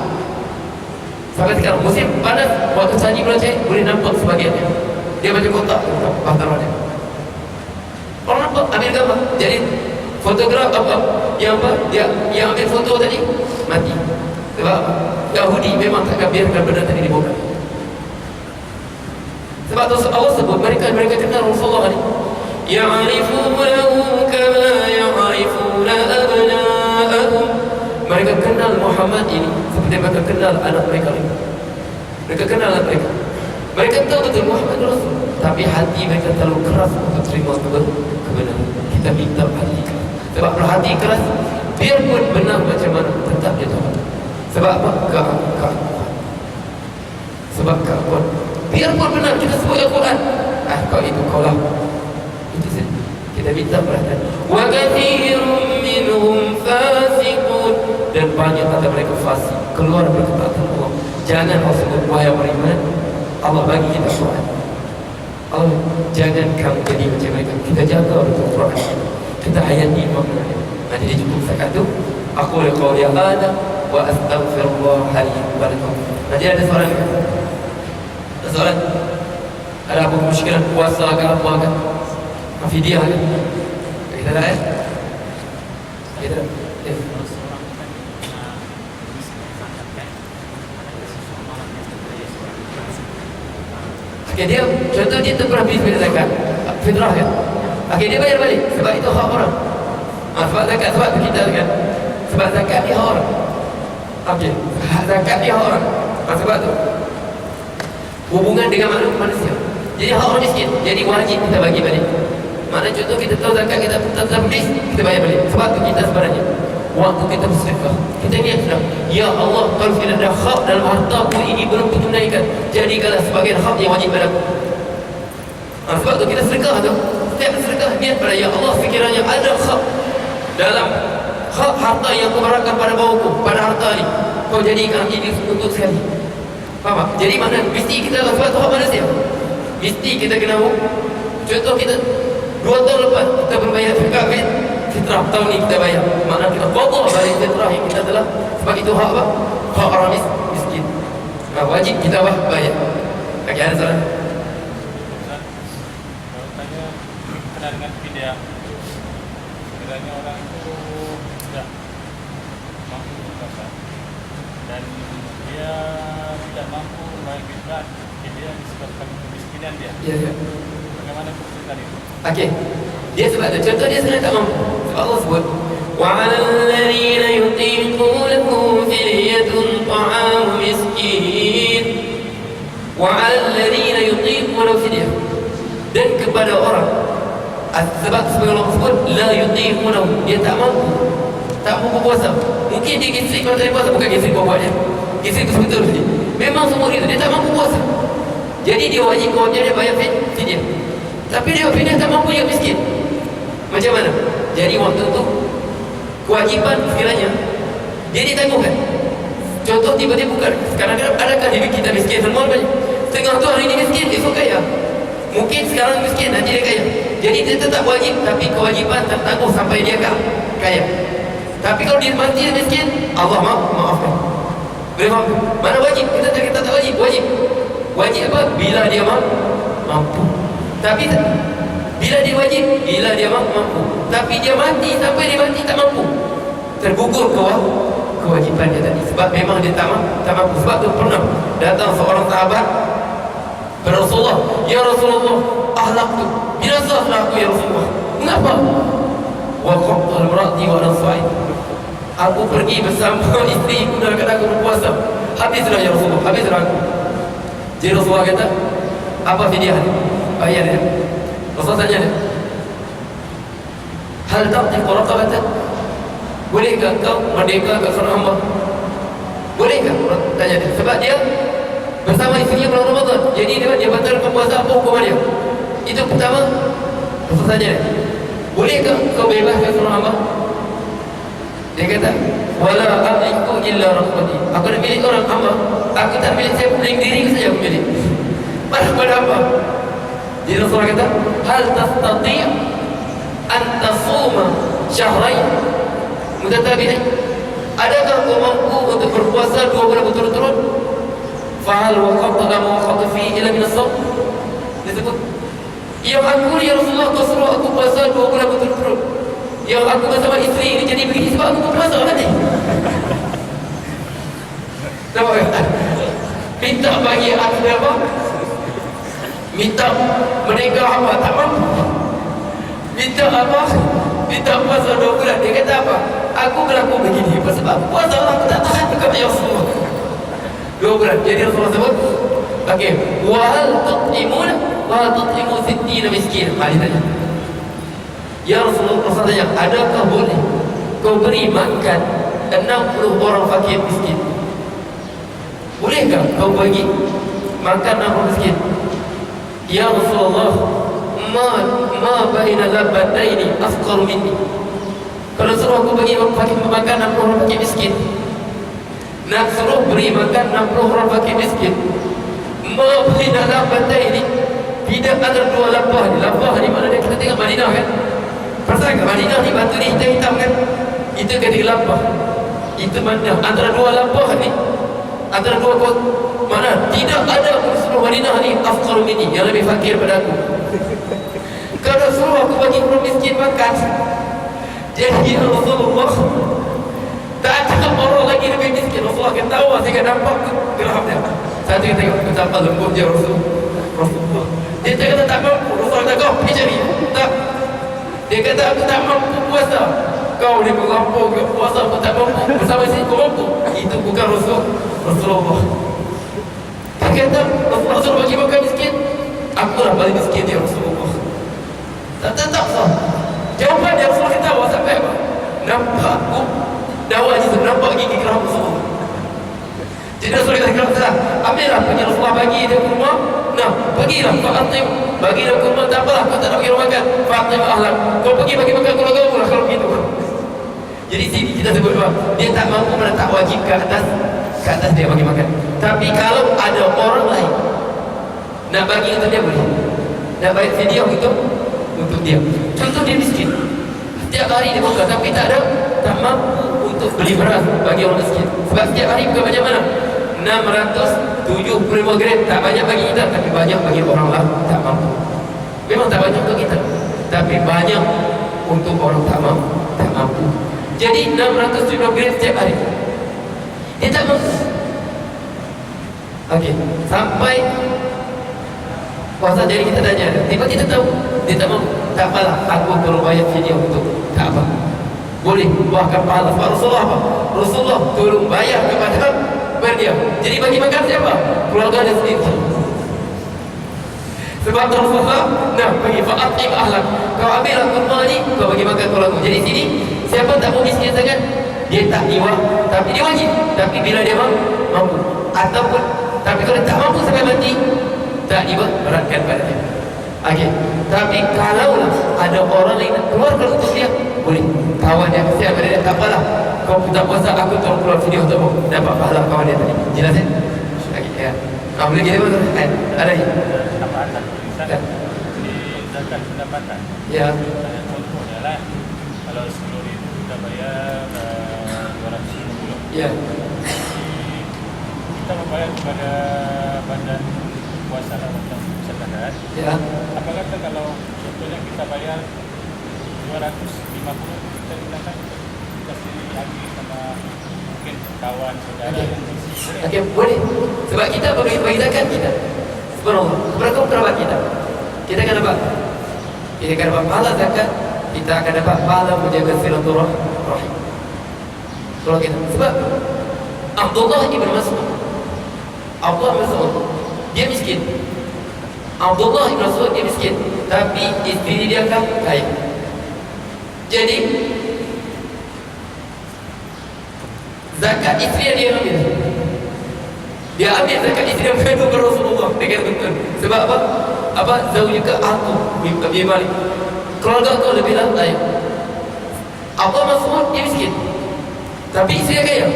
Sampai sekarang musim panas, waktu salji mulai cair, boleh nampak sebagiannya. Dia macam kotak bahtera dia. Orang nampak ambil gambar. Jadi fotograf apa? Yang ambil foto tadi mati. Sebab apa? Yahudi memang takkan biarkan benda tadi dibongkar. Sebab tu Allah sebut mereka kenal Rasulullah ni. Ya'rifunahu kama ya'rifuna abna'ahum. Mereka kenal Muhammad ini seperti mereka kenal anak mereka ini. Mereka kenal anak mereka. Mereka tahu betul Muhammad Rasul, tapi hati mereka terlalu keras untuk terima kebenaran. Kita minta hati keras. Sebab kalau hati keras, biarpun benar macam mana, tetap dia tahu. Sebab apa? Keakuan. Sebab keakuan. Biarpun benar kita sebut Al-Quran, kau itu kau lah. Itu saja. Kita minta perhatian. Wa katsirun minhum fasiqun, dan banyak kata mereka fasik, keluar berketaatan Allah. Jangan kau sebut wahai beriman, Allah bagi kita Quran. Allah, jangan kamu jadi macam mereka. Kita jaga betul Quran. Kita hayati maknanya. Nanti dia cukup sekat tu. Aku liqauli hadza wa astaghfirullah li wa lakum. Nanti ada soalan. Ada soalan? Ada apa muskilan puasa ke apa kan? Fidyah kan? Kita dah kita okay, dia contoh dia pernah beli zakat fitrah kan. Okay, dia bayar balik sebab itu hak orang. Sebab zakat, sebab itu kita kan. Sebab zakat ni hak orang. Okay, zakat ni hak orang. Sebab tu hubungan dengan manusia. Jadi hak orang miskin, jadi wajib kita bagi balik. Mana contoh kita tahu zakat kita tetap beli, kita bayar balik. Sebab tu kita sebenarnya waktu kita bersedekah, kita niat sudah, ya Allah, kalau kita ada hak dalam hartaku ini belum kutunaikan, jadikanlah sebagian hak yang wajib padaku. Sebab tu kita sedekah tu, setiap sedekah niat pada ya Allah, sekiranya ada hak dalam hak harta yang kau berikan pada bawaku, pada harta ni, kau jadikan ini untuk sekali. Faham tak? Jadi mana mesti kita sebab tu hak manusia, mesti kita kena. Contoh kita 2 tahun lepas kita berbayar zakat fitrah, tahun ni kita bayar, maknanya kita qada balik fitrah yang kita telah, sebab itu hak apa? Hak orang miskin. Wajib kita bayar. Okey, ada soalan? Kalau tanya kenal dengan fidyah, sekiranya orang itu tidak mampu berpuasa dan dia tidak mampu membayar fidyah, fidyah disebabkan kemiskinan dia. Ya. Bagaimana keputusan itu? Okey. Dia sebab tu contoh dia sebenarnya tak mampu. Sebab Allah sebut wa 'alal ladzina yutiqunahu fidyatun ta'amu miskin. Wa 'alal ladzina yutiqunahu fidyah. Dan kepada orang, sebab Allah sebut la yutiqunahu, dia tak mampu. Tak mampu puasa. Mungkin dia isteri kalau tak puasa, bukan isteri buat dia. Isteri tu betul dia. Memang semua dia tak mampu puasa. Jadi dia wajib dia bayar fidyah. Tapi dia fidyah tak mampu, dia miskin. Macam mana? Jadi waktu tu kewajipan sekiranya dia ditangguhkan. Contoh tiba-tiba bukan. Kadang-kadang adakah diri kita miskin semua banyak. Setengah tu hari ini miskin, esok kaya. Mungkin sekarang miskin, nanti dia kaya. Jadi dia tetap wajib, tapi kewajipan tertangguh sampai dia kaya. Tapi kalau dia mati dia miskin, Allah maafkan. Boleh faham? Mana wajib? Kita tak wajib. Wajib apa? Bila dia mampu. Tapi bila dia wajib, bila dia mampu. Tapi dia mati, sampai dia mati tak mampu, tergugur kewajipan dia tadi. Sebab memang dia tak mampu. Sebab tu pernah datang seorang sahabat kepada Rasulullah, ya Rasulullah, ahlak tu binasahlah aku ya Rasulullah. Mengapa? Wa qattal ra'ti wa nasai. Aku pergi bersama isteriku dalam keadaan aku berpuasa. Habislah ya Rasulullah, habislah aku. Jadi Rasulullah kata, apa fidyah? Bayar dia. Rasulullah tanya dia, hal ta'tiq raqabatan? Bolehkah kau merdekakan seorang hamba? Bolehkah? Tanya dia. Sebab dia bersama isterinya bulan Ramadan, jadi dia batalkan puasa. Apa hukuman dia? Itu pertama. Rasulullah tanya dia, bolehkah kau bebaskan seorang hamba? Dia kata, wala amliku illa raqabati. Aku nak milik orang hamba, aku tak milik saya, milik diriku saja aku milik. Pada apa? Jadi Rasulullah kata, hal tastati' an tasuma syahrain mutatabi'ain. Adakah kau mampu untuk berpuasa 2 bulan berturut-turut? Fa hal waqafta ma waqafta fi ila min as-sawm. Disebut Yang aku ni, ya Rasulullah, kau suruh aku puasa 2 bulan betul-betul. Yang aku bersama isteri ni jadi begini sebab aku puasa kan ni. Nampak kan? Minta bagi aku apa? Minta menegak apa? Tak mampu. Minta apa? Minta puasa 2 bulan. Dia kata apa? Aku berlaku begini sebab aku puasa Allah, aku tak tahan dekat ya Rasulullah. 2 bulan. Jadi Rasulullah sebut, okey, wahal tut'imu sittina miskin. Dia tanya, ya Rasulullah, tanya, adakah boleh kau beri makan 60 orang fakir miskin? Bolehkah kau bagi makan 60 miskin? Ya Rasulullah, ma baina labataini afqar minni. Kalau suruh aku bagi makan 60 orang fakir miskin, nak suruh beri makan 60 orang fakir miskin, ma baina labataini, tidak ada 2 lapah ni. Lapah ni mana dia? Kita tengok Madinah kan, perasan ke Madinah ni batu ni hitam-hitam kan? Itu kata lapah. Itu mana? Antara 2 lapah ni, antara 2 kota mana? Tidak ada seluruh Madinah ni afqar minni, yang lebih fakir pada aku. Kalau suruh aku bagi orang miskin makan, jadi Rasulullah, tak ada orang lagi lebih miskin. Rasulullah akan tahu, saya akan nampak geraham dia. Satu yang tengok betapa lembut dia Rasulullah. Dia kata tak mampu. Rasulullah kata, kau pergi cari. Tak. Dia kata, aku tak mampu puasa. Kau ni mengampau ke puasa, aku tak mampu. Bersama sini kau mampu. Itu bukan Rasulullah. Dia kata, Rasulullah suruh bagi makan miskin, akulah paling miskin ya Rasulullah. Tak. Jawapan dia Rasulullah kata awak sampai apa? Nampak dawa ni, nampak gigi geraham Rasulullah. Jadi Rasulullah kata, ambillah, pergi Rasulullah bagi dia ke rumah. Nah, pergilah fa'atim, bagilah ke rumah, tak apalah, kau tak nak bagi makan, fa'atim ahlam, kau pergi bagi makan keluarga pula kalau begitu. Jadi sini kita sebut bahawa dia tak mampu, mana tak wajib ke atas dia bagi makan. Tapi kalau ada orang lain nak bagi untuk dia, boleh. Nak bagi fidyah untuk dia. Contoh dia miskin, setiap hari dia buka tapi tak mampu untuk beli beras bagi orang miskin. Sebab setiap hari bukan macam mana, 675 gram, tak banyak bagi kita, tapi banyak bagi orang lah tak mampu. Memang tak banyak untuk kita, tapi banyak untuk orang tak mampu. Jadi 675 gram setiap hari, dia tak mampu. Okey, sampai puasa. Jadi kita tanya, tiba kita tahu dia tak mampu, tak apalah, aku perlu bayar fidyah untuk, tak apa, boleh, bahkan pahala. Rasulullah apa? Rasulullah turun bayar kepada dia. Jadi bagi makan siapa? Keluarga dia sendiri. Sebab Rasulullah bagi fa'atim ahlam, kau ambillah kurma ni, kau bagi makan keluarga. Jadi sini siapa tak mau miskin sangat, dia tak iwah, tapi dia wajib. Tapi bila dia mampu, ataupun tapi kalau tak mampu sampai mati, tak iwah, beratkan pada dia. Okey. Tapi kalau ada orang lain nak keluarkan untuk dia, boleh. Kawan dia kesian pada dia, tak apalah, kau tak puasa, aku tolong keluar video untukmu, dapat pahala kawan dia tadi. Jelas kan? Okey, ya. Kau boleh gitu betul? Ada ni? Pendapatan di zakat pendapatan. Ya. Contohnya lah, kalau 10.000 kita bayar 250. Ya. Kita membayar kepada badan puasa lah, macam zakat. Ya. Apa kata kalau contohnya kita bayar 250, kita gunakan kasih lagi sama mungkin kawan saudara. Okey, boleh. Sebab kita bagi zakat kita, subhanallah, berapa kerabat kita akan dapat. Kita akan dapat pahala zakat, kita akan dapat pahala menjaga silaturahim. Kalau kita, sebab Abdullah ibn Mas'ud, dia miskin. Abdullah ibn Mas'ud dia miskin, tapi isteri dia kan kaya. Jadi zakat isteri dia ambil. Dia ambil zakat isteri dia mengandung kepada Rasulullah. Dia kata betul. Sebab apa? Zawjuka aku Abi Malik, keluarga kau lebih lantai. Abdullah Mas'ud dia miskin, tapi isteri dia kaya.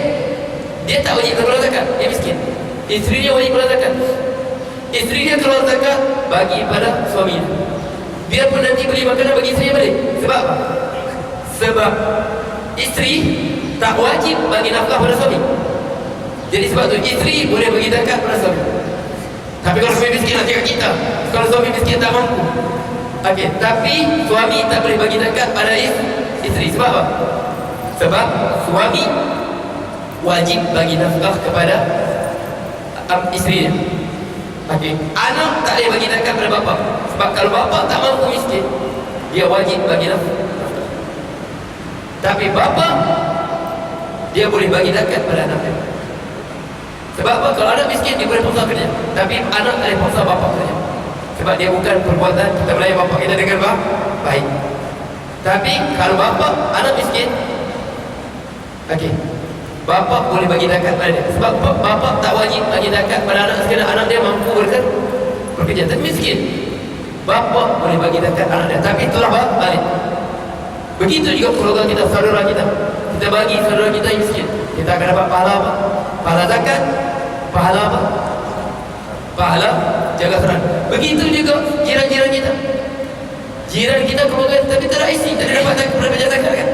Dia tak wajib keluar zakat, dia miskin. Isteri dia wajib keluar zakat. Isteri dia keluar zakat bagi pada suaminya. Biarpun nanti beli makanan bagi isteri balik. Sebab apa? Sebab isteri tak wajib bagi nafkah pada suami. Jadi sebab tu isteri boleh bagi zakat pada suami. Tapi kalau suami miskin nanti kat kita. Kalau suami miskin tak mampu. Okey, tapi suami tak boleh bagi zakat pada isteri. Sebab apa? Sebab suami wajib bagi nafkah kepada isteri dia. Okey, anak tak boleh bagi zakat pada bapa. Sebab kalau bapa tak mampu miskin, dia wajib bagi nafkah. Tapi bapa dia boleh bagi zakat pada anak dia. Sebab apa? Kalau anak miskin dia boleh paksa kerja, tapi anak tak boleh paksa bapa kerja. Sebab dia bukan perbuatan kita melayan bapa kita dengan baik. Tapi kalau bapa anak miskin, okey, bapa boleh bagi zakat pada dia. Sebab bapa tak wajib bagi zakat pada anak sekiranya anak dia mampu bekerja. Tapi miskin, bapa boleh bagi zakat anak dia. Tapi itulah balik. Begitu juga keluarga kita, saudara kita. Kita bagi saudara kita yang miskin, kita akan dapat pahala apa? Pahala zakat. Pahala apa? Pahala jaga serang. Begitu juga jiran-jiran kita. Jiran kita keluarga tapi tak ada IC, tak ada dapat pejabat zakat kan?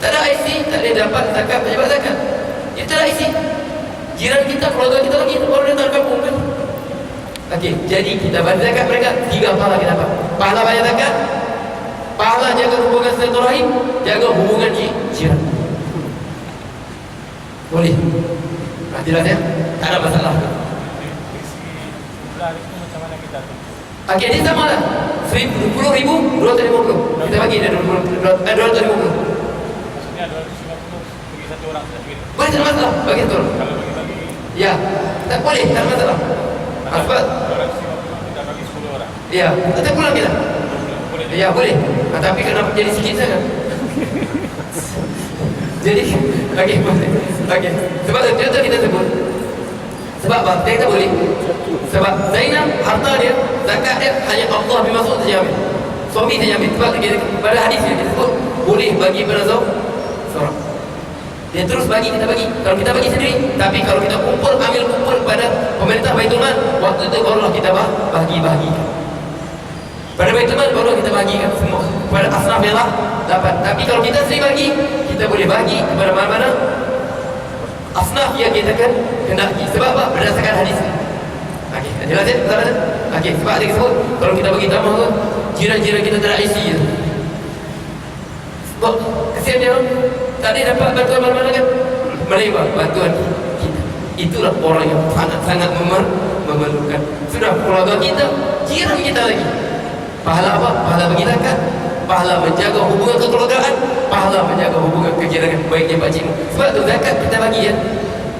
Tak ada IC, tak ada dapat zakat pejabat zakat. Dia tak ada IC. Jiran kita, keluarga kita lagi, orang datang kampung kan? Okey, jadi kita bagi zakat mereka, 3 pahala kita dapat. Pahala bayar zakat, pahala jaga hubungan silaturahim, jaga hubungan jiran. Boleh? Jelas ya? Tak ada masalah. Macam mana kita tu? Okey, ini sama lah. 10,000, 250. Kita bagi dia 250. Maksudnya 250 bagi satu orang saja gitu. Boleh, tak ada masalah. Bagi satu orang. Kalau bagi Ya, tak boleh, tak ada masalah. Sebab 250 kita bagi 10 orang. ya, kita pulang kita. Boleh. Ya, boleh. Tapi kenapa jadi sikit sangat? Jadi, okey, boleh. Okey. Sebab tu contoh kita sebut. Sebab apa? Kita boleh. Sebab Zainab, harta dia, zakat dia hanya Allah bin Mas'ud saja ambil. Suami saja ambil. Sebab kita, pada hadis yang kita sebut, boleh bagi pada seorang. Dia terus bagi, kita bagi. Kalau kita bagi sendiri, tapi kalau kita kumpul, ambil kumpul pada pemerintah Baitul Mal, waktu itu barulah kita bagi. Pada Baitul Mal barulah kita bagikan semua. Pada asnaf yang lah dapat. Tapi kalau kita sendiri bagi, kita boleh bagi kepada mana-mana asnaf yang kita kan hendaki. Sebab apa? Berdasarkan hadis. Okey, jelas ya? Okey, sebab ada sebut kalau kita bagi tamah tu, jiran-jiran kita tak ada IC je. Sebab kesian dia tak ada dapat bantuan mana-mana kan? Menerima bantuan kita. Itulah orang yang sangat-sangat memerlukan. Sudah keluarga kita, jiran kita lagi. Pahala apa? Pahala bagi zakat, pahala menjaga hubungan kekeluargaan, pahala menjaga hubungan kejirangan, baiknya pakcik. Sebab tu zakat kita bagi ya,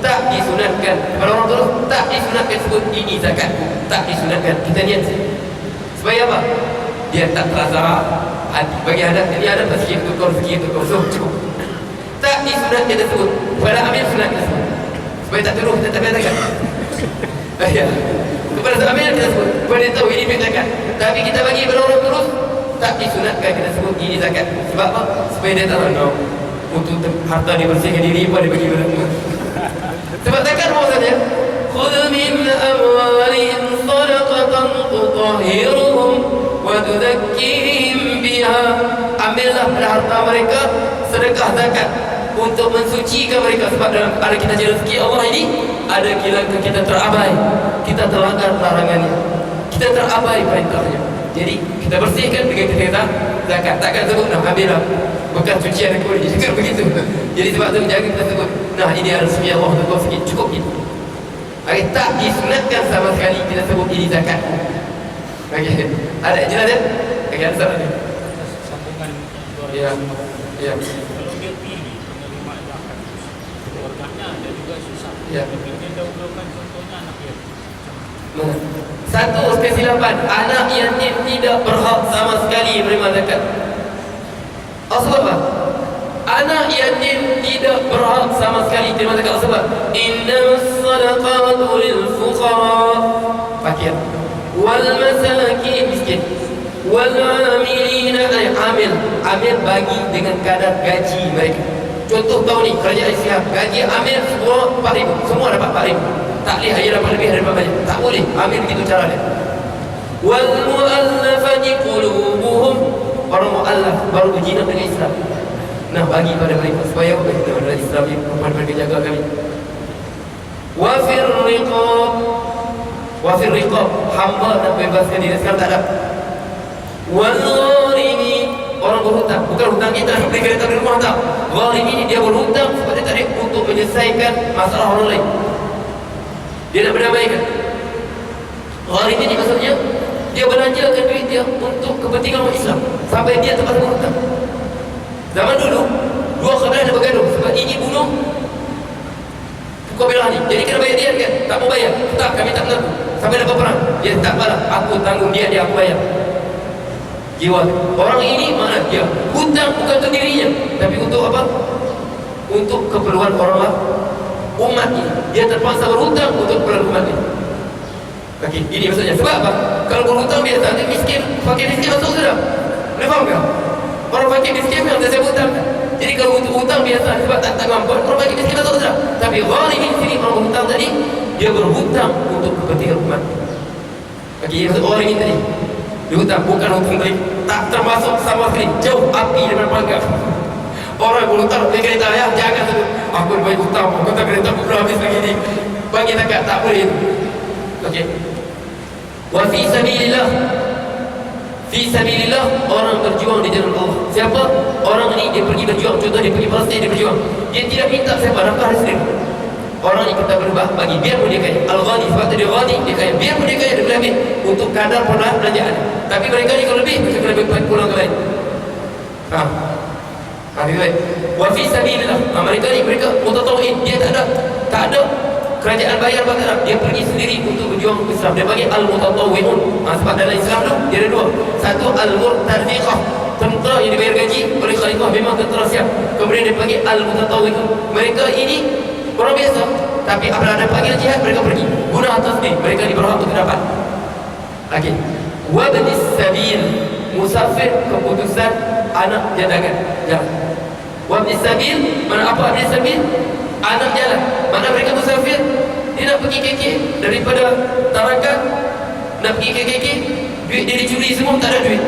tak disunatkan kepada orang tua, tak disunatkan sebut ini zakat, tak disunatkan. Kita niat supaya apa? Dia tak terasa hati bagi adat. Ini ada sikit tukar so cukup. Tak disunatkan kita sebut. Pada ambil sunat kita sebut supaya tak terus kita tak bayar zakat. Ya. Kepada ambil kita sebut supaya dia tahu ini zakat. Tapi kita bagi kepada orang terus, tak disunatkan kita sebut ini zakat. Sebab apa? Supaya dia tahu untuk harta dibersihkan diri pun dia bagi kepada umat. Sebab zakat apa saja? Khudh min amwalihim sadaqatan tutahhiruhum wa tuzakkihim biha. Ambillah pada harta mereka sedekah zakat untuk mensucikan mereka. Sebab dalam ada kita jadi rezeki Allah ini, ada kita terabai, kita terlanggar larangannya, kita terabai perintahnya. Jadi kita bersihkan dengan kita zakat. Takkan sebut nak ambillah bekas cucian aku ni. Jangan begitu. Jadi sebab tu jangan kita sebut nah ini adalah rezeki Allah untuk sikit, cukup gitu. Okey, tak disunatkan sama sekali kita sebut ini zakat. Okey, ada jelas ya? Okey, ada soalan ni. Sambungan Ya. Ya. Kalau dia pilih penerima zakat, keluarganya ada juga susah. Ya. Tapi dia dahulukan contohnya anak dia. Satu kesilapan, anak yatim tidak berhak sama sekali menerima zakat. Sebab apa? Anak yatim tidak berhak sama sekali menerima zakat. Sebab innamas sadaqatu lil fuqara, fakir, wal masakin, miskin, wal amilina, amil bagi dengan kadar gaji mereka. Contoh tahun ni kerajaan Islam gaji amil semua 4,000, semua dapat 4,000. Tak boleh hanya dapat lebih daripada banyak. Tak boleh. Ambil begitu cara dia. Wal mu'allafati qulubuhum, orang mu'allaf baru berjinak dengan Islam. Nah, bagi pada mereka supaya mereka dalam Islam ini mereka jaga kami. Wa fir riqab, Wa fil riqab, hamba nak bebaskan diri, sekarang tak ada. Wal gharimi, orang berhutang, bukan hutang kita beli kereta di rumah, tak. Gharim ini dia berhutang seperti tadi untuk menyelesaikan masalah orang lain. Dia nak berdamaikan. Gharim ini maksudnya dia belanjakan duit dia untuk kepentingan umat Islam sampai dia terpaksa berhutang. Zaman dulu dua kabilah nak bergaduh sebab ini bunuh kabilah ni, jadi kena bayar dia kan? Tak mau bayar, tak, kami tak mengaku sampai dapat perang. Dia tak apalah, aku tanggung dia aku bayar. Jiwa orang ini mana dia hutang bukan untuk dirinya, tapi untuk apa? Untuk keperluan orang umat ini. Dia terpaksa berhutang untuk keperluan umat ini. Okey, ini maksudnya. Sebab apa? Kalau berhutang biasa, nanti miskin, fakir miskin masuk sudah. Boleh faham tak? Orang fakir miskin yang saya hutang. Jadi kalau untuk hutang biasa, sebab tak mampu, orang fakir miskin masuk sudah. Tapi gharim ini sini orang berhutang tadi, dia berhutang untuk kepentingan umat. Okey, maksud orang ini tadi. Dia hutang bukan hutang tadi, tak termasuk sama sekali, jauh api daripada panggang. Orang berhutang, dia kata ya, jangan sebut aku bayar hutang, aku tak kereta aku belum habis lagi ni. Bagi zakat tak boleh. Okey. Wa fi sabilillah. Fi sabilillah, orang berjuang di jalan Allah. Siapa? Orang ini dia pergi berjuang, contoh dia pergi Palestin, dia berjuang. Dia tidak minta siapa nafkah sendiri. Orang ini kita berubah bagi biar pun dia kaya. Al-Ghani, sebab tu dia Ghani, dia kaya. Biar pun dia kaya, dia boleh ambil untuk kadar belanjaan. Tapi mereka ni kalau lebih, mereka lebih pulang ke lain. Habis baik. Wa fi sabilillah. Mereka ni, mereka mutatawin, dia tak ada kerajaan bayar bagaimana, dia pergi sendiri untuk berjuang Islam. Dia bagi al-mutatawwi'un. Sebab dalam Islam tu dia ada dua. Satu al-murtadhiqah, tentera yang dibayar gaji oleh khalifah, memang tentera siap. Kemudian dia bagi al-mutatawwi'un. Mereka ini orang biasa, tapi apabila ada panggilan jihad, mereka pergi guna atas ni, mereka diberhak untuk dapat. Okey. Wa banis sabil, musafir, keputusan anak jalangan jalan. Wa banis sabil, mana apa banis sabil? Anak jalan. Mana mereka musafir, dia nak pergi KK daripada Tarakan, nak pergi KK, duit dia dicuri semua, tak ada duit.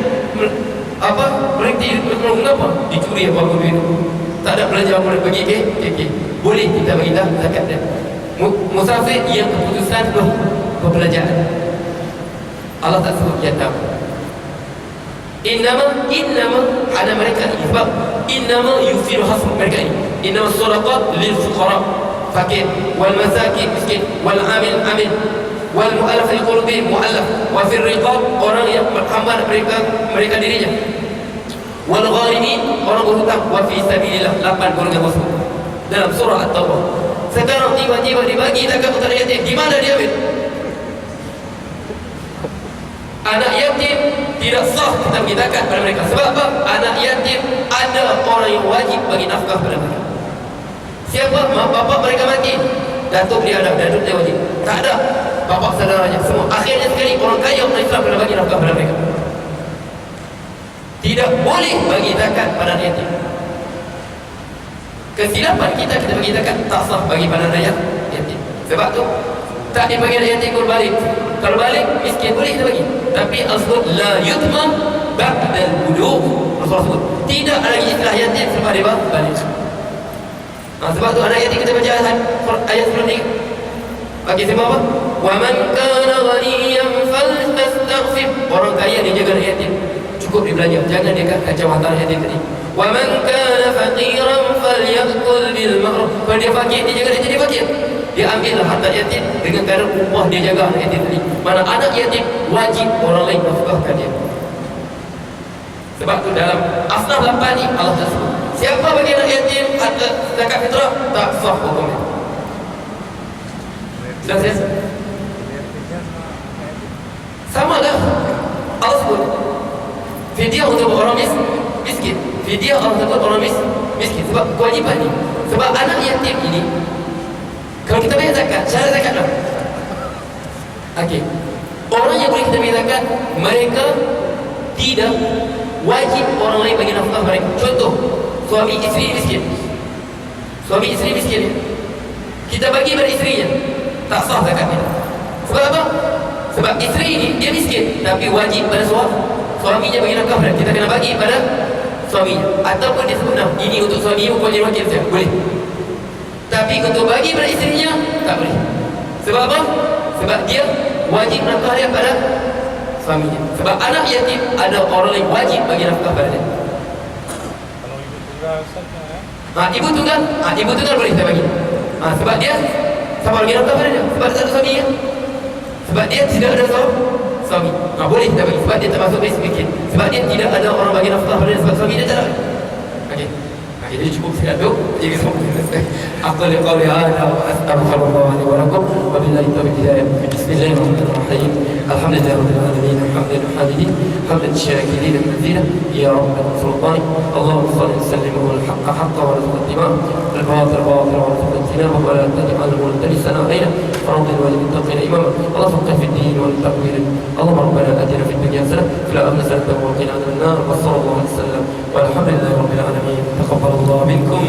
Apa? Berhenti, mengapa? Dicuri apa duit itu. Tak ada belanja boleh pergi KK. Boleh kita bagi zakat dia. Musafir yang keputusan perbelanjaan. Allah tak sebut yatim. Innama ada mereka ini. Sebab innama yufiru hasb mereka ini. Innama sadaqat lil fuqara, fakir, wal masakin, miskin, wal amil, wal mu'allaf fi qulubihim, mu'allaf, wa fil riqab, orang yang hamba mereka dirinya, wal gharimin, orang berhutang, wa fi sabilillah, 8 golongan tersebut dalam surah At-Taubah. Sekarang tiba-tiba dibagi zakat untuk yatim, di mana dia ambil? Anak yatim tidak sah kita bagi zakat pada mereka. Sebab apa? Anak yatim ada orang yang wajib bagi nafkah pada mereka. Siapa? Mak bapak mereka mati, datuk dia ada, datuk dia wajib. Tak ada, bapak saudaranya semua. Akhirnya sekali orang kaya orang Islam kena bagi nafkah pada mereka. Tidak boleh bagi zakat pada anak yatim. Kesilapan kita bagi zakat tak sah bagi pada anak yatim. Sebab tu tak dibagi anak yatim kalau balik. Kalau balik miskin boleh kita bagi. Tapi al-sebut la yutma ba'dal bulugh. Rasulullah sebut tidak ada lagi istilah yatim selepas dia balik. Sebab tu anak yatim kita baca ayat sebelum ni. Bagi sebab apa? Wa man kana ghaniyan falyastaghfir. Orang kaya dia jaga anak yatim, cukup dia belanja, jangan dia kacau harta anak yatim tadi. Wa man kana faqiran falyakul bil ma'ruf. Kalau dia fakir, dia jaga dia fakir, dia ambillah harta yatim dengan cara upah dia jaga anak yatim tadi. Mana anak yatim wajib orang lain nafkahkan dia. Sebab tu dalam Asnaf 8 ni Allah dah sebut, siapa bagi anak yatim harta zakat fitrah tak sah hukumnya. Sudah saya sama dah. Allah sebut fidyah untuk orang miskin. Fidyah Allah sebut orang miskin sebab kewajiban ni. Sebab anak yatim ini kalau kita bayar zakat, syarat zakat lah. Okey. Orang yang boleh kita bayar zakat, mereka tidak wajib orang lain bagi nafkah mereka. Contoh, suami isteri miskin. Suami isteri miskin, kita bagi pada isterinya, tak sah zakatnya. Sebab apa? Sebab isteri ini dia miskin, tapi wajib pada suaminya bagi nafkah pada. Kita kena bagi pada suaminya. Ataupun dia sebut, nah, ini untuk suami, hukum jadi wakil saja, boleh. Tapi untuk bagi pada isterinya tak boleh. Sebab apa? Sebab dia wajib nafkah dia pada suaminya. Sebab anak yatim ada orang yang wajib bagi nafkah pada dia. Kalau ibu tunggal saja ya. Ibu tunggal boleh kita bagi. Sebab dia siapa bagi nafkah pada dia? Sebab dia tak ada suami ya? Sebab dia tidak ada suami. Boleh kita bagi. Sebab dia termasuk miskin. Sebab dia tidak ada orang bagi nafkah pada dia. Sebab suami dia tak ada. Okey. Jadi cukup sekian tu. Jadi أقول قولي هذا وأستغفر الله لي ولكم وبالله التوفيق والهداية. بسم الله الرحمن الرحيم. الحمد لله رب العالمين حمدا حامدين حمدا شاكرين مزيدا يا رب السلطان. اللهم صل وسلم والحق حقا وارزق اتباعه الباطل باطلا وارزق اجتنابه ولا تجعل ملتبسا علينا فرض الواجب التقين اماما. اللهم فقه في الدين والتأويل. اللهم ربنا اتنا في الدنيا حسنه في الاخره حسنه وقنا عذاب النار. وصلى الله وسلم والحمد لله رب العالمين. تقبل الله منكم.